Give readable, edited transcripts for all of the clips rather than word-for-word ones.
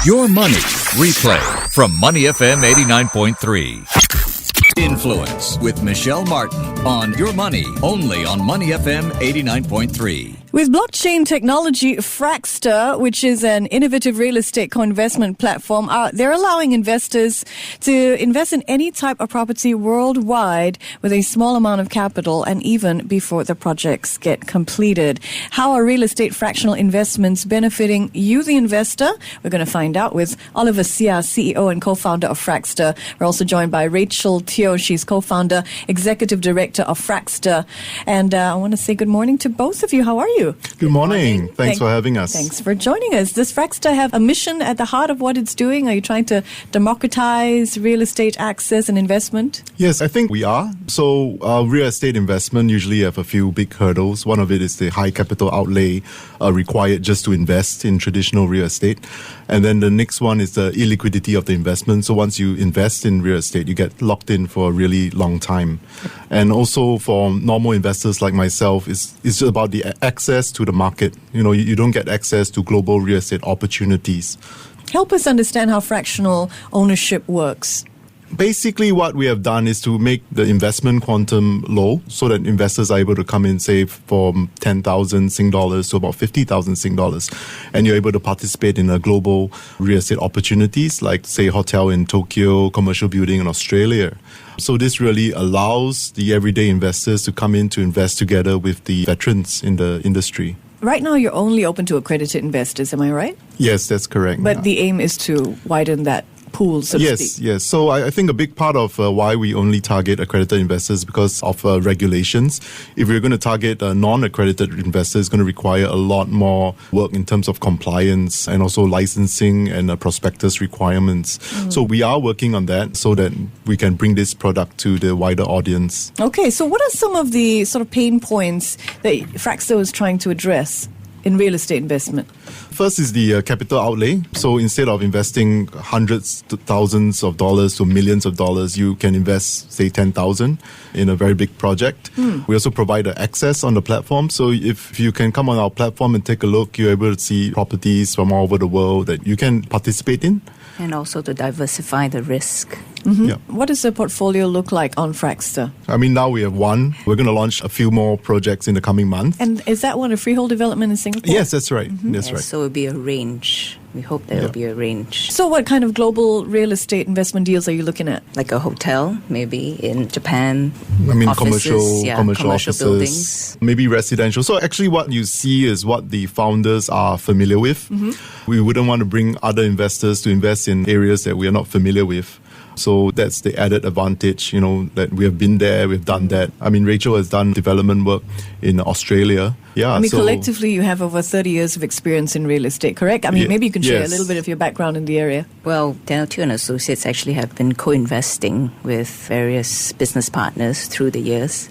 Your Money Replay from MoneyFM 89.3. Influence with Michelle Martin on Your Money, only on MoneyFM 89.3. With blockchain technology, Fraxtor, which is an innovative real estate co-investment platform, they're allowing investors to invest in any type of property worldwide with a small amount of capital and even before the projects get completed. How are real estate fractional investments benefiting you, the investor? We're going to find out with Oliver Sia, CEO and co-founder of Fraxtor. We're also joined by Rachel Teo. She's co-founder, executive director of Fraxtor. And I want to say good morning to both of you. How are you? Good morning. Thanks for having us. Thanks for joining us. Does Fraxtor have a mission at the heart of what it's doing? Are you trying to democratize real estate access and investment? Yes, I think we are. So real estate investment usually have a few big hurdles. One of it is the high capital outlay required just to invest in traditional real estate. And then the next one is the illiquidity of the investment. So once you invest in real estate, you get locked in for a really long time. And also for normal investors like myself, it's just about the access to the market. You know, you don't get access to global real estate opportunities. Help us understand how fractional ownership works. Basically, what we have done is to make the investment quantum low so that investors are able to come in, say, from 10,000 Sing dollars to about 50,000 Sing dollars. And you're able to participate in a global real estate opportunities like, say, hotel in Tokyo, commercial building in Australia. So this really allows the everyday investors to come in to invest together with the veterans in the industry. Right now, you're only open to accredited investors, am I right? Yes, that's correct. But the aim is to widen that pool, so to speak. Yes. So I think a big part of why we only target accredited investors is because of regulations. If we're going to target non-accredited investors, it's going to require a lot more work in terms of compliance and also licensing and prospectus requirements. So we are working on that so that we can bring this product to the wider audience. Okay, so what are some of the sort of pain points that Fraxtor is trying to address in real estate investment? First is the capital outlay. So instead of investing hundreds to thousands of dollars to millions of dollars, you can invest, say, 10,000 in a very big project. We also provide access on the platform. So if you can come on our platform and take a look, you're able to see properties from all over the world that you can participate in. And also to diversify the risk. Yeah. What does the portfolio look like on Fraxtor? I mean, now we have one. We're going to launch a few more projects in the coming month. And is that one a freehold development in Singapore? Yes, that's right. That's right. So it'll be a range. We hope there will be a range. So what kind of global real estate investment deals are you looking at? Like a hotel, maybe in Japan. I mean, offices, commercial offices, buildings. maybe residential. So actually what you see is what the founders are familiar with. We wouldn't want to bring other investors to invest in areas that we are not familiar with. So that's the added advantage, you know, that we have been there, we've done that. I mean, Rachel has done development work in Australia. Yeah. I mean, collectively, you have over 30 years of experience in real estate, correct? I mean, maybe you can share a little bit of your background in the area. Well, Daniel Teo and Associates actually have been co-investing with various business partners through the years.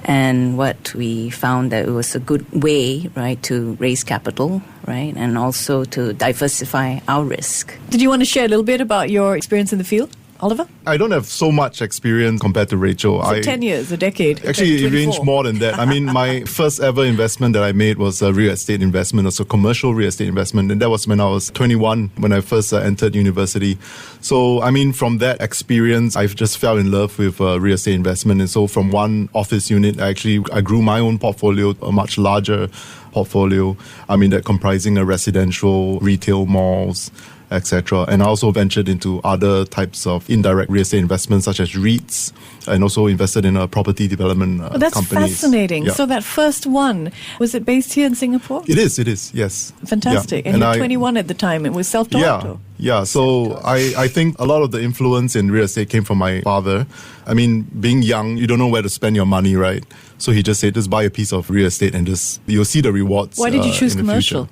And what we found that it was a good way, right, to raise capital, right, and also to diversify our risk. Did you want to share a little bit about your experience in the field, Oliver? I don't have so much experience compared to Rachel. So 10 years, a decade. Actually, it ranged more than that. I mean, my first ever investment that I made was a real estate investment, also commercial real estate investment. And that was when I was 21, when I first entered university. So, I mean, from that experience, I just fell in love with real estate investment. And so from one office unit, I grew my own portfolio, a much larger portfolio. I mean, that comprising a residential, retail, malls, etc. And I also ventured into other types of indirect real estate investments, such as REITs, and also invested in a property development that's companies. Fascinating. Yeah. So that first one, was it based here in Singapore? It is, yes. Fantastic. Yeah. And you were 21 at the time. It was self-taught? Yeah, so I think a lot of the influence in real estate came from my father. I mean, being young, you don't know where to spend your money, right? So he just said, just buy a piece of real estate and you'll see the rewards. Why did you choose commercial?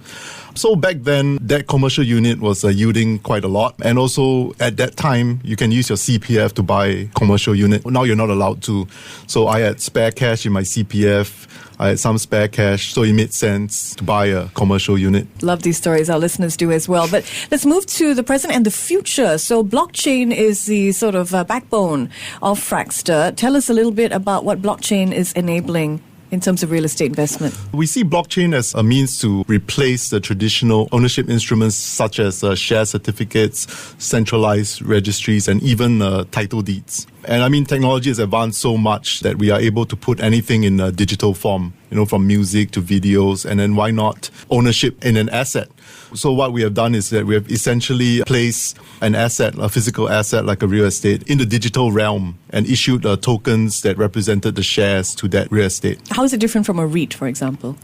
So back then, that commercial unit was yielding quite a lot. And also at that time, you can use your CPF to buy commercial unit. Now you're not allowed to. So I had spare cash in my CPF. I had some spare cash, so it made sense to buy a commercial unit. Love these stories. Our listeners do as well. But let's move to the present and the future. So blockchain is the sort of backbone of Fraxtor. Tell us a little bit about what blockchain is enabling in terms of real estate investment? We see blockchain as a means to replace the traditional ownership instruments such as share certificates, centralized registries, and even title deeds. And I mean, technology has advanced so much that we are able to put anything in a digital form, from music to videos, and then why not ownership in an asset? So what we have done is that we have essentially placed an asset, a physical asset like a real estate, in the digital realm and issued tokens that represented the shares to that real estate. How is it different from a REIT, for example?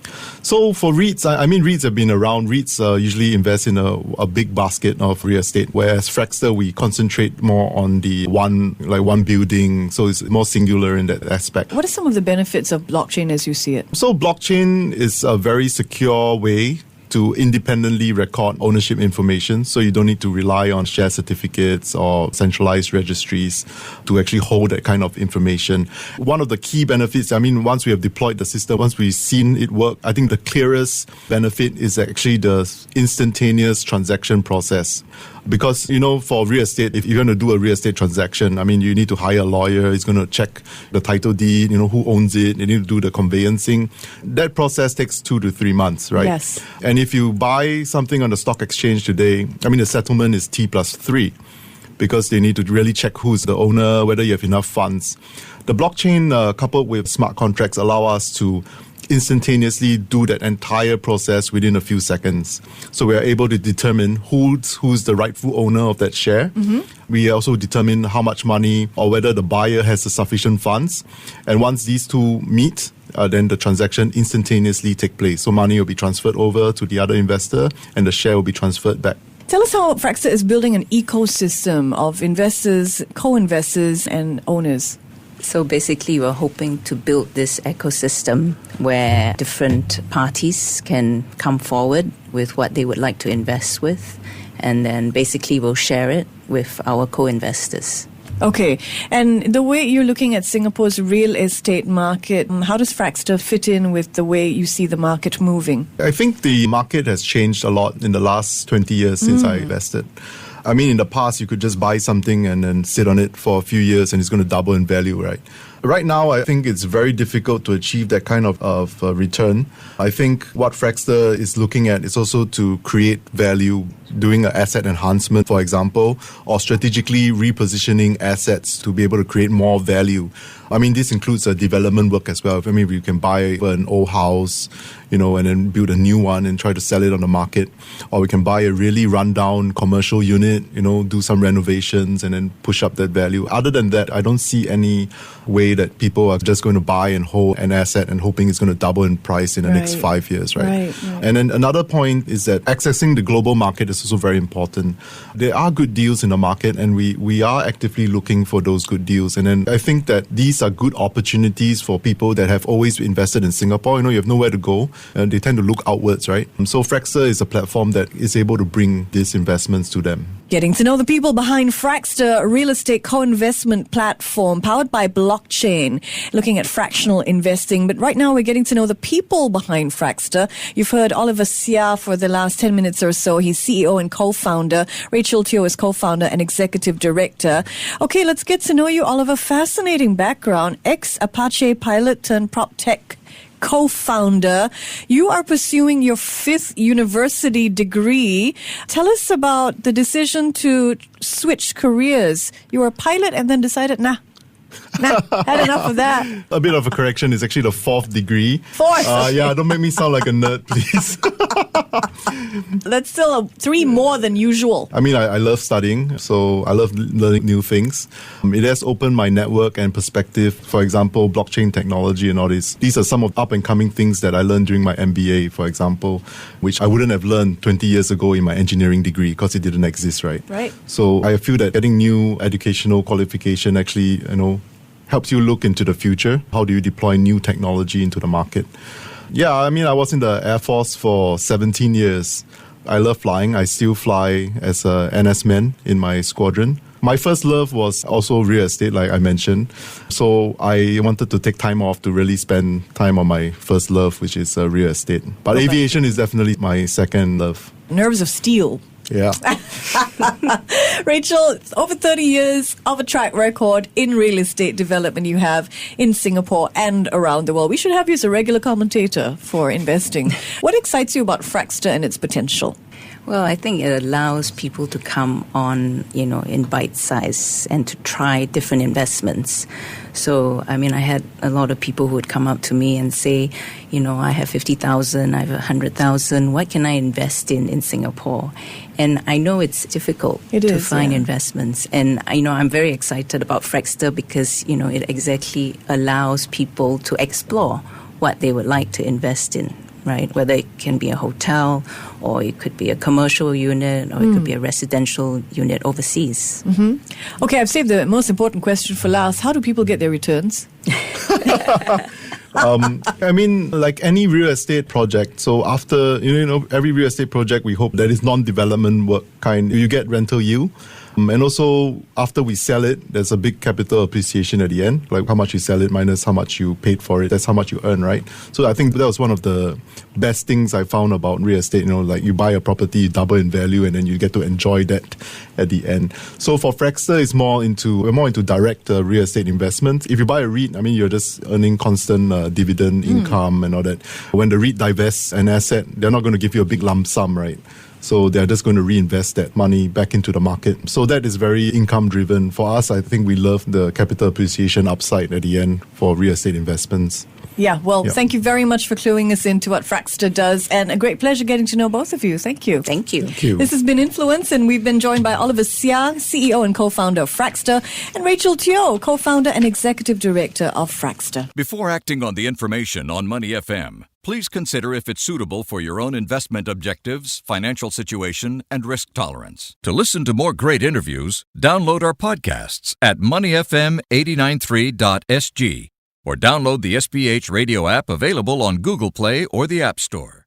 So for REITs, REITs have been around. REITs usually invest in a big basket of real estate, whereas Fraxtor, we concentrate more on the one building, so it's more singular in that aspect. What are some of the benefits of blockchain as you see it? So blockchain is a very secure way to independently record ownership information, so you don't need to rely on share certificates or centralized registries to actually hold that kind of information. One of the key benefits, once we have deployed the system, once we've seen it work, I think the clearest benefit is actually the instantaneous transaction process. Because, for real estate, if you're going to do a real estate transaction, you need to hire a lawyer. He's going to check the title deed, who owns it. You need to do the conveyancing. That process takes 2 to 3 months, right? Yes. And if you buy something on the stock exchange today, the settlement is T+3 because they need to really check who's the owner, whether you have enough funds. The blockchain, coupled with smart contracts, allow us to instantaneously do that entire process within a few seconds. So we are able to determine who's the rightful owner of that share. Mm-hmm. We also determine how much money or whether the buyer has the sufficient funds. And once these two meet, then the transaction instantaneously take place. So money will be transferred over to the other investor and the share will be transferred back. Tell us how Fraxtor is building an ecosystem of investors, co-investors and owners. So basically, we're hoping to build this ecosystem where different parties can come forward with what they would like to invest with, and then basically we'll share it with our co-investors. Okay, and the way you're looking at Singapore's real estate market, how does Fraxtor fit in with the way you see the market moving? I think the market has changed a lot in the last 20 years since I invested. In the past, you could just buy something and then sit on it for a few years and it's going to double in value, right? Right now, I think it's very difficult to achieve that kind of return. I think what Fraxtor is looking at is also to create value, doing an asset enhancement, for example, or strategically repositioning assets to be able to create more value. This includes development work as well. We can buy an old house, and then build a new one and try to sell it on the market. Or we can buy a really rundown commercial unit, do some renovations and then push up that value. Other than that, I don't see any way that people are just going to buy and hold an asset and hoping it's going to double in price in the next 5 years, right? And then another point is that accessing the global market is also very important. There are good deals in the market and we are actively looking for those good deals. And then I think that these are good opportunities for people that have always invested in Singapore. You have nowhere to go and they tend to look outwards, right? So Fraxtor is a platform that is able to bring these investments to them. Getting to know the people behind Fraxtor, a real estate co-investment platform powered by blockchain, looking at fractional investing. But right now we're getting to know the people behind Fraxtor. You've heard Oliver Seah for the last 10 minutes or so. He's CEO and co-founder. Rachel Teo is co-founder and executive director. Okay, let's get to know you, Oliver. Fascinating background. Ex-Apache pilot turned prop tech co-founder. You are pursuing your 5th university degree. Tell us about the decision to switch careers. You were a pilot and then decided, had enough of that. A bit of a correction. It's actually the 4th degree. 4th? Don't make me sound like a nerd, please. That's still 3 more than usual. I love studying, so I love learning new things. It has opened my network and perspective. For example, blockchain technology and all this. These are some of up-and-coming things that I learned during my MBA, for example, which I wouldn't have learned 20 years ago in my engineering degree because it didn't exist, right? Right. So I feel that getting new educational qualification actually, helps you look into the future. How do you deploy new technology into the market? I was in the Air Force for 17 years. I love flying. I still fly as a NS man in my squadron. My first love was also real estate, like I mentioned. So I wanted to take time off to really spend time on my first love, which is real estate. But aviation is definitely my second love. Nerves of steel. Yeah. Rachel, over 30 years of a track record in real estate development you have in Singapore and around the world. We should have you as a regular commentator for investing. What excites you about Fraxtor and its potential? Well, I think it allows people to come on, in bite size and to try different investments. So, I had a lot of people who would come up to me and say, I have 50,000, I have 100,000. What can I invest in Singapore? And I know it's difficult to find investments. And, I'm very excited about Fraxtor because, it exactly allows people to explore what they would like to invest in. Right, whether it can be a hotel or it could be a commercial unit or it could be a residential unit overseas. Mm-hmm. Okay, I've saved the most important question for last. How do people get their returns? Like any real estate project, so after, every real estate project, we hope that is non-development work kind, you get rental yield. And also, after we sell it, there's a big capital appreciation at the end, like how much you sell it minus how much you paid for it. That's how much you earn, right? So I think that was one of the best things I found about real estate. Like you buy a property, you double in value, and then you get to enjoy that at the end. So for Fraxtor, we're more into direct real estate investment. If you buy a REIT, you're just earning constant dividend income and all that. When the REIT divests an asset, they're not going to give you a big lump sum, right? So they're just going to reinvest that money back into the market. So that is very income driven. For us, I think we love the capital appreciation upside at the end for real estate investments. Yeah, thank you very much for cluing us into what Fraxtor does, and a great pleasure getting to know both of you. Thank you. Thank you. Thank you. This has been Influence, and we've been joined by Oliver Seah, CEO and co-founder of Fraxtor, and Rachel Teo, co-founder and executive director of Fraxtor. Before acting on the information on Money FM, please consider if it's suitable for your own investment objectives, financial situation, and risk tolerance. To listen to more great interviews, download our podcasts at moneyfm893.sg or download the SPH radio app available on Google Play or the App Store.